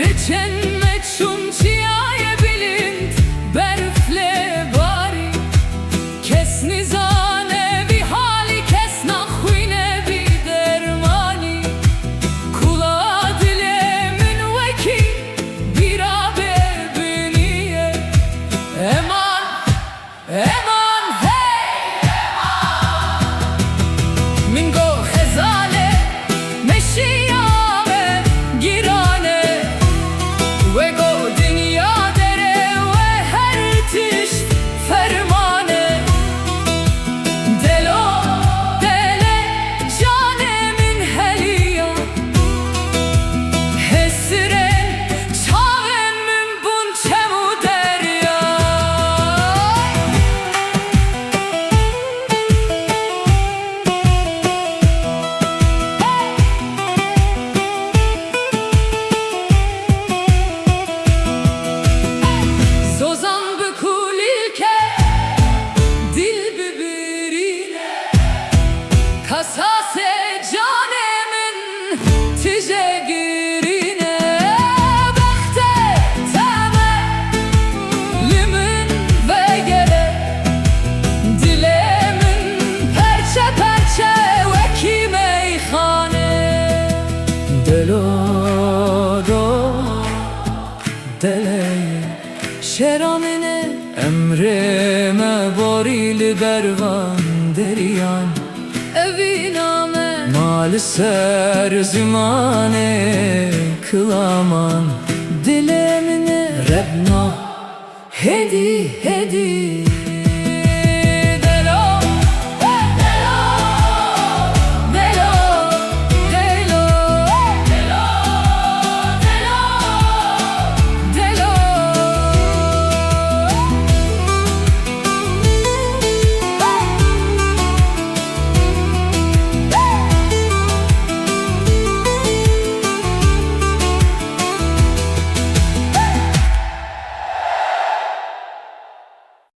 Reçen meçhum çiyaye bilind berfle bari kes nizane vi hali kes nakhwine bi dermani kula dile min veki birabe biniye eman eman hey eman min go khezale meşiyame girane ve go dünya dere ve her tiş fermane delo dele canemin heliya hesren çavem min bun çemu derya Zozan bükulike dil birbirine kasase canemin tice girine bekte teme limin ve gere dilemin perçe perçe ve ki meyhane deloro deleye şeramine emrime borili bervan deriyan eviname mal ser zimane kılaman dilemine rebna hedi hedi